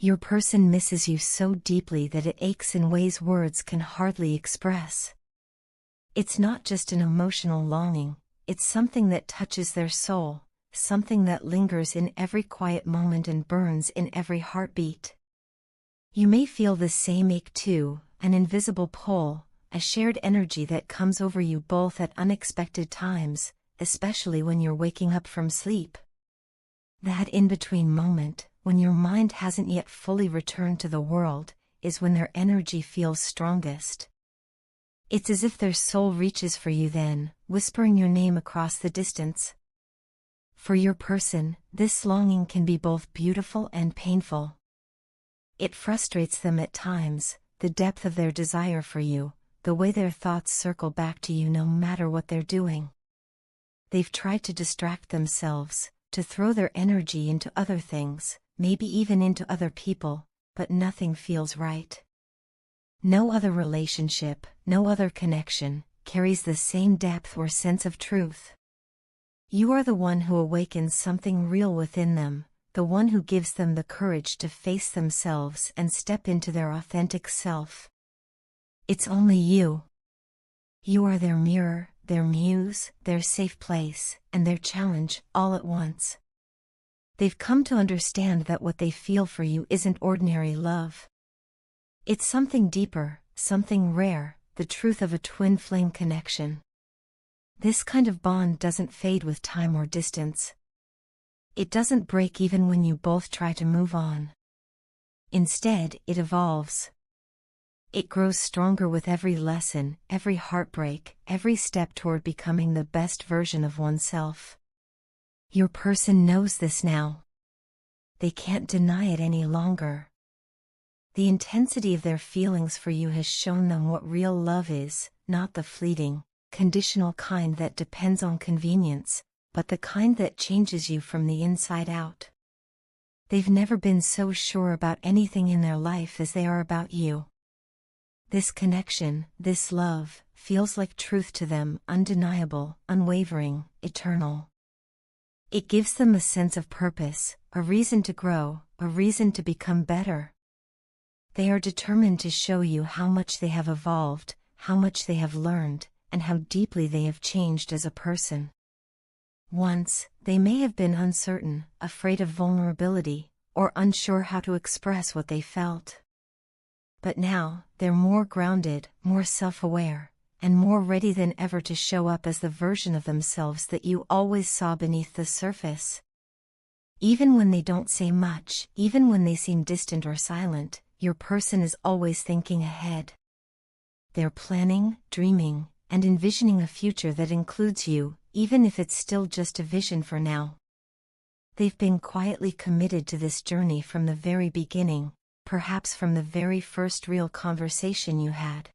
Your person misses you so deeply that it aches in ways words can hardly express. It's not just an emotional longing, it's something that touches their soul, something that lingers in every quiet moment and burns in every heartbeat. You may feel the same ache too, an invisible pull, a shared energy that comes over you both at unexpected times, especially when you're waking up from sleep. That in-between moment, when your mind hasn't yet fully returned to the world, is when their energy feels strongest. It's as if their soul reaches for you then, whispering your name across the distance. For your person, this longing can be both beautiful and painful. It frustrates them at times, the depth of their desire for you, the way their thoughts circle back to you no matter what they're doing. They've tried to distract themselves, to throw their energy into other things, maybe even into other people, but nothing feels right. No other relationship, no other connection, carries the same depth or sense of truth. You are the one who awakens something real within them, the one who gives them the courage to face themselves and step into their authentic self. It's only you. You are their mirror, their muse, their safe place, and their challenge, all at once. They've come to understand that what they feel for you isn't ordinary love. It's something deeper, something rare, the truth of a twin flame connection. This kind of bond doesn't fade with time or distance. It doesn't break even when you both try to move on. Instead, it evolves. It grows stronger with every lesson, every heartbreak, every step toward becoming the best version of oneself. Your person knows this now. They can't deny it any longer. The intensity of their feelings for you has shown them what real love is, not the fleeting, conditional kind that depends on convenience, but the kind that changes you from the inside out. They've never been so sure about anything in their life as they are about you. This connection, this love, feels like truth to them, undeniable, unwavering, eternal. It gives them a sense of purpose, a reason to grow, a reason to become better. They are determined to show you how much they have evolved, how much they have learned, and how deeply they have changed as a person. Once, they may have been uncertain, afraid of vulnerability, or unsure how to express what they felt. But now, they're more grounded, more self-aware, and more ready than ever to show up as the version of themselves that you always saw beneath the surface. Even when they don't say much, even when they seem distant or silent, your person is always thinking ahead. They're planning, dreaming, and envisioning a future that includes you, even if it's still just a vision for now. They've been quietly committed to this journey from the very beginning, perhaps from the very first real conversation you had.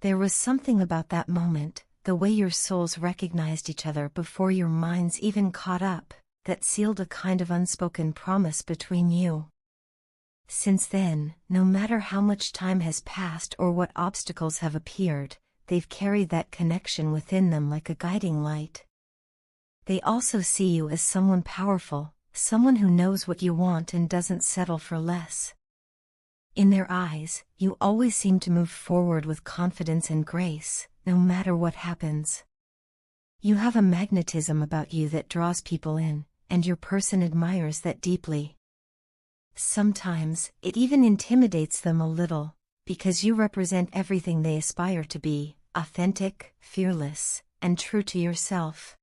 There was something about that moment, the way your souls recognized each other before your minds even caught up, that sealed a kind of unspoken promise between you. Since then, no matter how much time has passed or what obstacles have appeared, they've carried that connection within them like a guiding light. They also see you as someone powerful, someone who knows what you want and doesn't settle for less. In their eyes, you always seem to move forward with confidence and grace, no matter what happens. You have a magnetism about you that draws people in, and your person admires that deeply. Sometimes, it even intimidates them a little, because you represent everything they aspire to be, authentic, fearless, and true to yourself.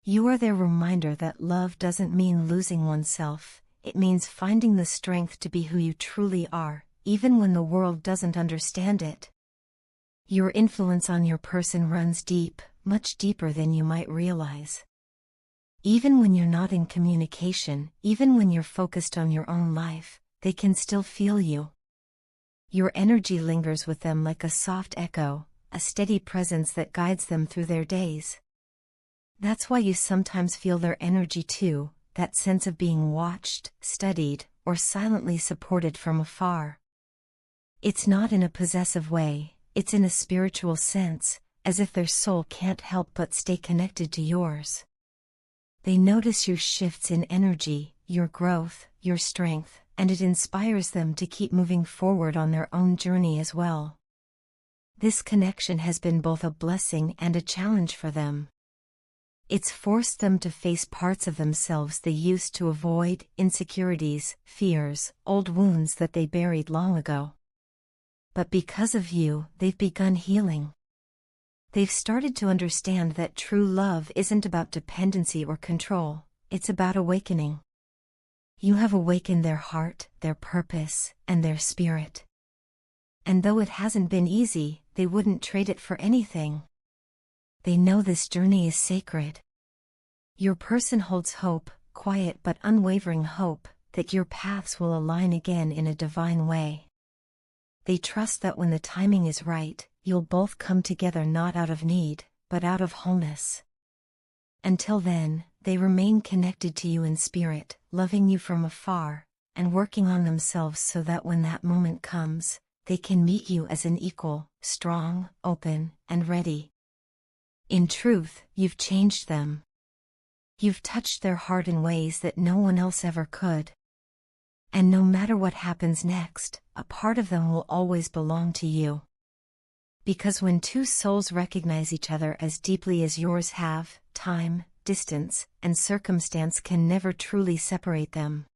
You are their reminder that love doesn't mean losing oneself, it means finding the strength to be who you truly are, even when the world doesn't understand it. Your influence on your person runs deep, much deeper than you might realize. Even when you're not in communication, even when you're focused on your own life, they can still feel you. Your energy lingers with them like a soft echo, a steady presence that guides them through their days. That's why you sometimes feel their energy too, that sense of being watched, studied, or silently supported from afar. It's not in a possessive way, it's in a spiritual sense, as if their soul can't help but stay connected to yours. They notice your shifts in energy, your growth, your strength, and it inspires them to keep moving forward on their own journey as well. This connection has been both a blessing and a challenge for them. It's forced them to face parts of themselves they used to avoid, insecurities, fears, old wounds that they buried long ago. But because of you, they've begun healing. They've started to understand that true love isn't about dependency or control, it's about awakening. You have awakened their heart, their purpose, and their spirit. And though it hasn't been easy, they wouldn't trade it for anything. They know this journey is sacred. Your person holds hope, quiet but unwavering hope, that your paths will align again in a divine way. They trust that when the timing is right, you'll both come together not out of need, but out of wholeness. Until then, they remain connected to you in spirit, loving you from afar, and working on themselves so that when that moment comes, they can meet you as an equal, strong, open, and ready. In truth, you've changed them. You've touched their heart in ways that no one else ever could. And no matter what happens next, a part of them will always belong to you. Because when two souls recognize each other as deeply as yours have, time, distance, and circumstance can never truly separate them.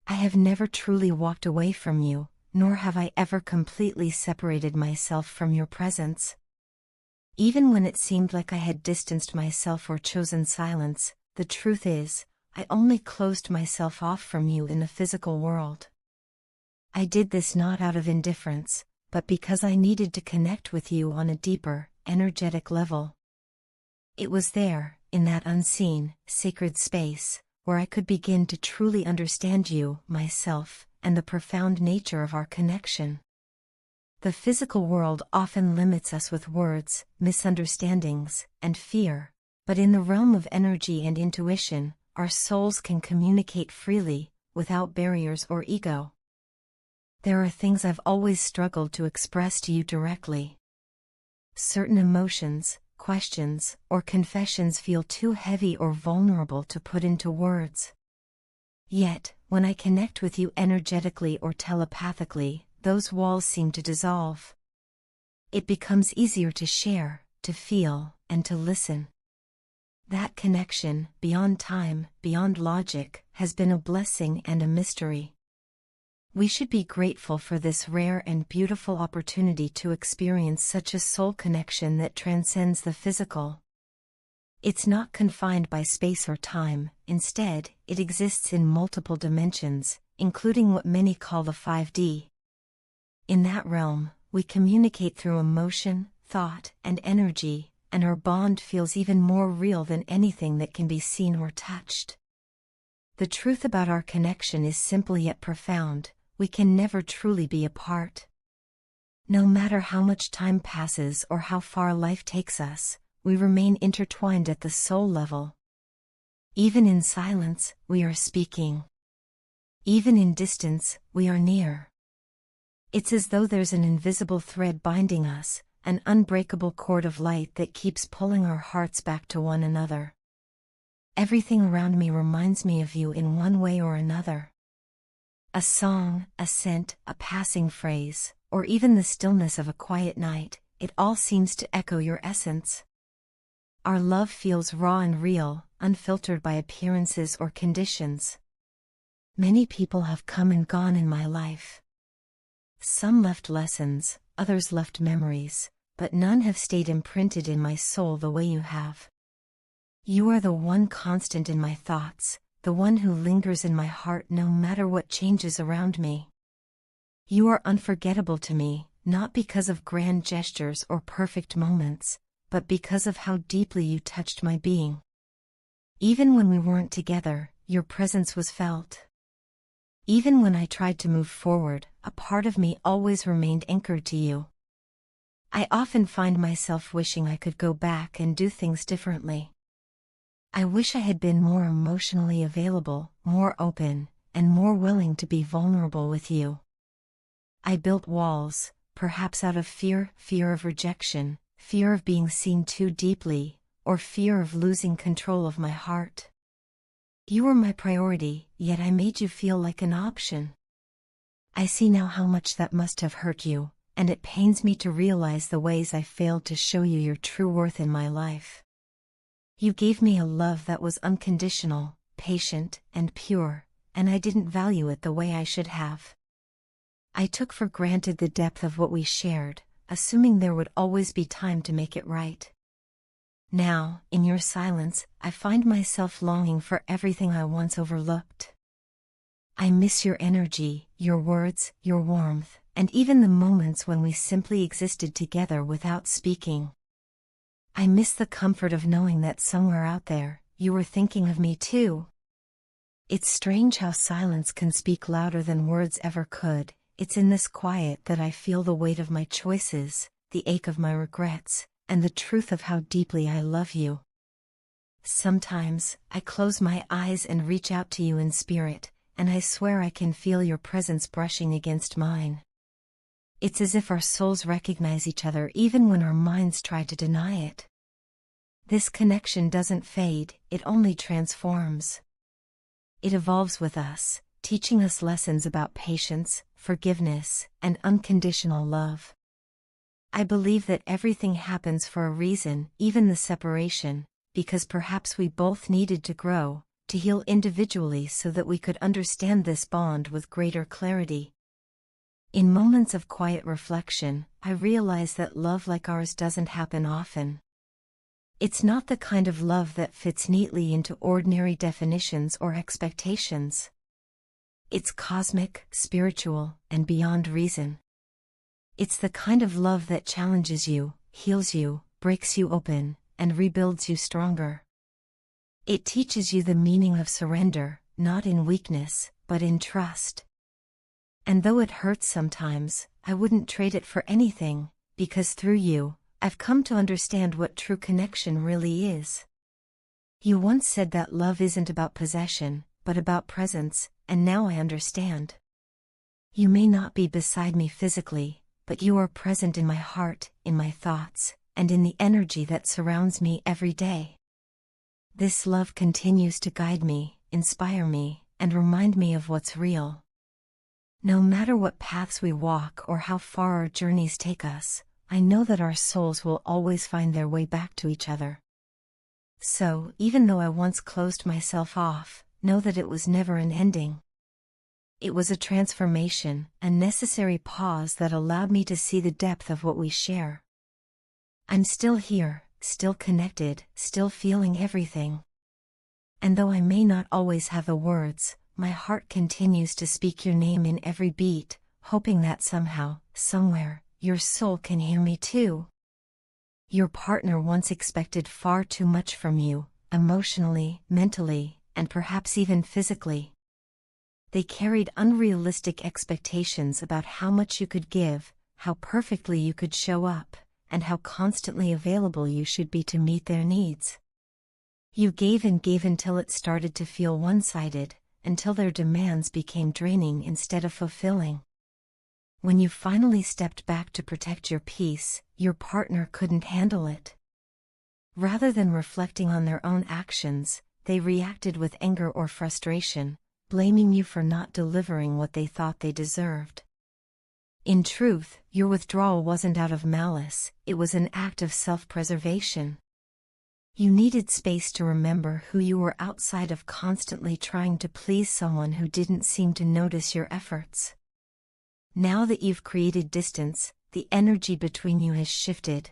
I have never truly walked away from you, nor have I ever completely separated myself from your presence. Even when it seemed like I had distanced myself or chosen silence, the truth is, I only closed myself off from you in the physical world. I did this not out of indifference, but because I needed to connect with you on a deeper, energetic level. It was there, in that unseen, sacred space, where I could begin to truly understand you, myself, and the profound nature of our connection. The physical world often limits us with words, misunderstandings, and fear, but in the realm of energy and intuition, our souls can communicate freely, without barriers or ego. There are things I've always struggled to express to you directly. Certain emotions, questions, or confessions feel too heavy or vulnerable to put into words. Yet, when I connect with you energetically or telepathically, those walls seem to dissolve. It becomes easier to share, to feel, and to listen. That connection, beyond time, beyond logic, has been a blessing and a mystery. We should be grateful for this rare and beautiful opportunity to experience such a soul connection that transcends the physical. It's not confined by space or time, instead, it exists in multiple dimensions, including what many call the 5D. In that realm, we communicate through emotion, thought, and energy, and our bond feels even more real than anything that can be seen or touched. The truth about our connection is simple yet profound: we can never truly be apart. No matter how much time passes or how far life takes us, we remain intertwined at the soul level. Even in silence, we are speaking. Even in distance, we are near. It's as though there's an invisible thread binding us, an unbreakable cord of light that keeps pulling our hearts back to one another. Everything around me reminds me of you in one way or another. A song, a scent, a passing phrase, or even the stillness of a quiet night, it all seems to echo your essence. Our love feels raw and real, unfiltered by appearances or conditions. Many people have come and gone in my life. Some left lessons, others left memories, but none have stayed imprinted in my soul the way you have. You are the one constant in my thoughts, the one who lingers in my heart no matter what changes around me. You are unforgettable to me, not because of grand gestures or perfect moments, but because of how deeply you touched my being. Even when we weren't together, your presence was felt. Even when I tried to move forward, a part of me always remained anchored to you. I often find myself wishing I could go back and do things differently. I wish I had been more emotionally available, more open, and more willing to be vulnerable with you. I built walls, perhaps out of fear of rejection, fear of being seen too deeply, or fear of losing control of my heart. You were my priority, yet I made you feel like an option. I see now how much that must have hurt you, and it pains me to realize the ways I failed to show you your true worth in my life. You gave me a love that was unconditional, patient, and pure, and I didn't value it the way I should have. I took for granted the depth of what we shared, assuming there would always be time to make it right. Now, in your silence, I find myself longing for everything I once overlooked. I miss your energy, your words, your warmth, and even the moments when we simply existed together without speaking. I miss the comfort of knowing that somewhere out there, you were thinking of me too. It's strange how silence can speak louder than words ever could. It's in this quiet that I feel the weight of my choices, the ache of my regrets, and the truth of how deeply I love you. Sometimes, I close my eyes and reach out to you in spirit, and I swear I can feel your presence brushing against mine. It's as if our souls recognize each other even when our minds try to deny it. This connection doesn't fade, it only transforms. It evolves with us, teaching us lessons about patience, forgiveness, and unconditional love. I believe that everything happens for a reason, even the separation, because perhaps we both needed to grow, to heal individually so that we could understand this bond with greater clarity. In moments of quiet reflection, I realize that love like ours doesn't happen often. It's not the kind of love that fits neatly into ordinary definitions or expectations. It's cosmic, spiritual, and beyond reason. It's the kind of love that challenges you, heals you, breaks you open, and rebuilds you stronger. It teaches you the meaning of surrender, not in weakness, but in trust. And though it hurts sometimes, I wouldn't trade it for anything, because through you, I've come to understand what true connection really is. You once said that love isn't about possession, but about presence, and now I understand. You may not be beside me physically, but you are present in my heart, in my thoughts, and in the energy that surrounds me every day. This love continues to guide me, inspire me, and remind me of what's real. No matter what paths we walk or how far our journeys take us, I know that our souls will always find their way back to each other. So, even though I once closed myself off, know that it was never an ending. It was a transformation, a necessary pause that allowed me to see the depth of what we share. I'm still here, still connected, still feeling everything. And though I may not always have the words, my heart continues to speak your name in every beat, hoping that somehow, somewhere, your soul can hear me too. Your partner once expected far too much from you, emotionally, mentally, and perhaps even physically. They carried unrealistic expectations about how much you could give, how perfectly you could show up, and how constantly available you should be to meet their needs. You gave and gave until it started to feel one-sided, until their demands became draining instead of fulfilling. When you finally stepped back to protect your peace, your partner couldn't handle it. Rather than reflecting on their own actions, they reacted with anger or frustration, blaming you for not delivering what they thought they deserved. In truth, your withdrawal wasn't out of malice, it was an act of self-preservation. You needed space to remember who you were outside of constantly trying to please someone who didn't seem to notice your efforts. Now that you've created distance, the energy between you has shifted.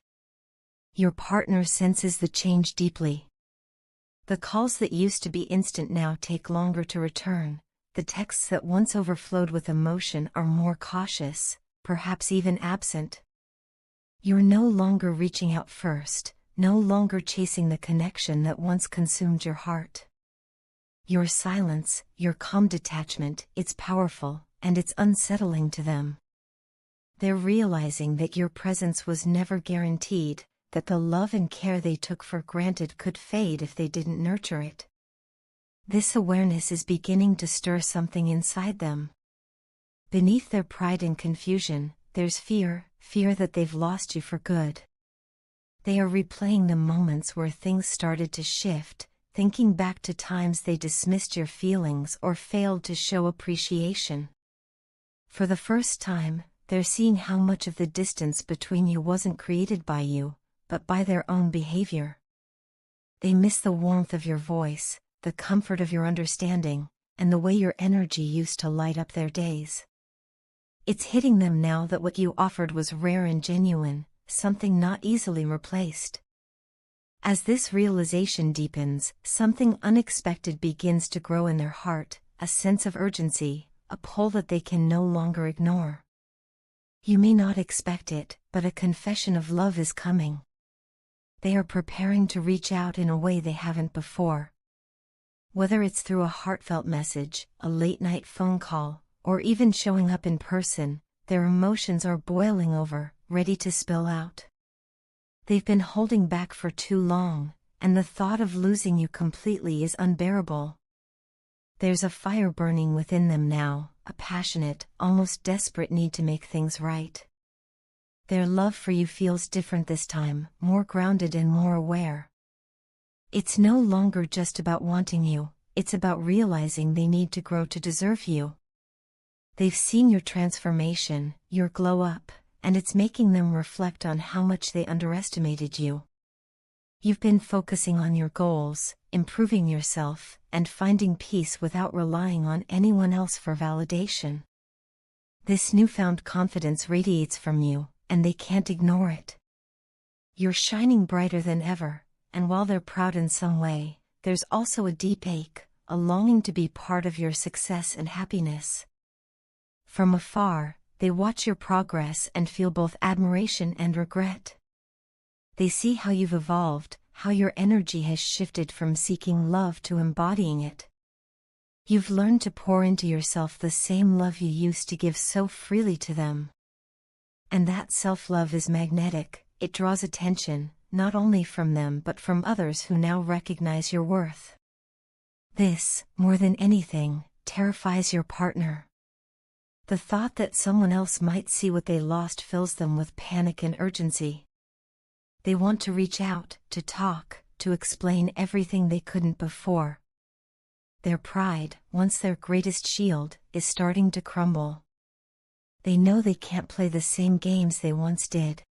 Your partner senses the change deeply. The calls that used to be instant now take longer to return. The texts that once overflowed with emotion are more cautious, perhaps even absent. You're no longer reaching out first, no longer chasing the connection that once consumed your heart. Your silence, your calm detachment, it's powerful, and it's unsettling to them. They're realizing that your presence was never guaranteed, that the love and care they took for granted could fade if they didn't nurture it. This awareness is beginning to stir something inside them. Beneath their pride and confusion, there's fear that they've lost you for good. They are replaying the moments where things started to shift, thinking back to times they dismissed your feelings or failed to show appreciation. For the first time, they're seeing how much of the distance between you wasn't created by you, but by their own behavior. They miss the warmth of your voice, the comfort of your understanding, and the way your energy used to light up their days. It's hitting them now that what you offered was rare and genuine, something not easily replaced. As this realization deepens, something unexpected begins to grow in their heart, a sense of urgency, a pull that they can no longer ignore. You may not expect it, but a confession of love is coming. They are preparing to reach out in a way they haven't before. Whether it's through a heartfelt message, a late-night phone call, or even showing up in person, their emotions are boiling over, ready to spill out. They've been holding back for too long, and the thought of losing you completely is unbearable. There's a fire burning within them now, a passionate, almost desperate need to make things right. Their love for you feels different this time, more grounded and more aware. It's no longer just about wanting you, it's about realizing they need to grow to deserve you. They've seen your transformation, your glow up, and it's making them reflect on how much they underestimated you. You've been focusing on your goals, improving yourself, and finding peace without relying on anyone else for validation. This newfound confidence radiates from you, and they can't ignore it. You're shining brighter than ever, and while they're proud in some way, there's also a deep ache, a longing to be part of your success and happiness. From afar, they watch your progress and feel both admiration and regret. They see how you've evolved, how your energy has shifted from seeking love to embodying it. You've learned to pour into yourself the same love you used to give so freely to them. And that self-love is magnetic, it draws attention, not only from them but from others who now recognize your worth. This, more than anything, terrifies your partner. The thought that someone else might see what they lost fills them with panic and urgency. They want to reach out, to talk, to explain everything they couldn't before. Their pride, once their greatest shield, is starting to crumble. They know they can't play the same games they once did.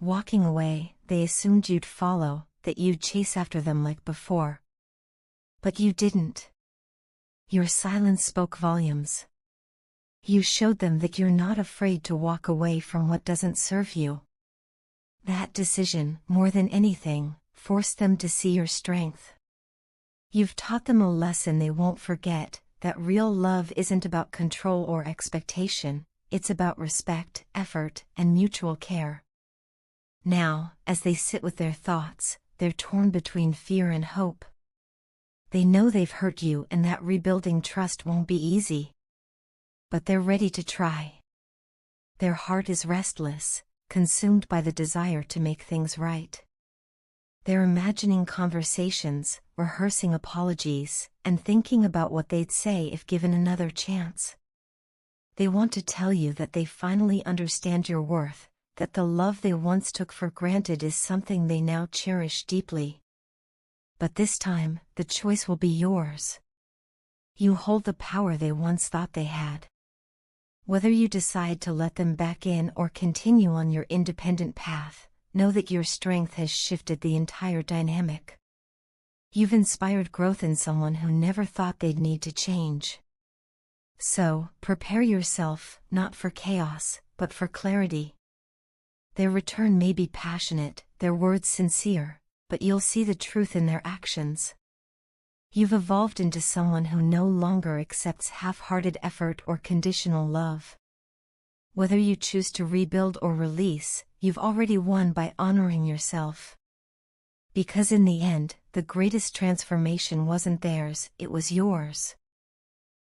Walking away, they assumed you'd follow, that you'd chase after them like before. But you didn't. Your silence spoke volumes. You showed them that you're not afraid to walk away from what doesn't serve you. That decision, more than anything, forced them to see your strength. You've taught them a lesson they won't forget, that real love isn't about control or expectation, it's about respect, effort, and mutual care. Now, as they sit with their thoughts, they're torn between fear and hope. They know they've hurt you and that rebuilding trust won't be easy. But they're ready to try. Their heart is restless, consumed by the desire to make things right. They're imagining conversations, rehearsing apologies, and thinking about what they'd say if given another chance. They want to tell you that they finally understand your worth, that the love they once took for granted is something they now cherish deeply. But this time, the choice will be yours. You hold the power they once thought they had. Whether you decide to let them back in or continue on your independent path, know that your strength has shifted the entire dynamic. You've inspired growth in someone who never thought they'd need to change. So, prepare yourself, not for chaos, but for clarity. Their return may be passionate, their words sincere, but you'll see the truth in their actions. You've evolved into someone who no longer accepts half-hearted effort or conditional love. Whether you choose to rebuild or release, you've already won by honoring yourself. Because in the end, the greatest transformation wasn't theirs, it was yours.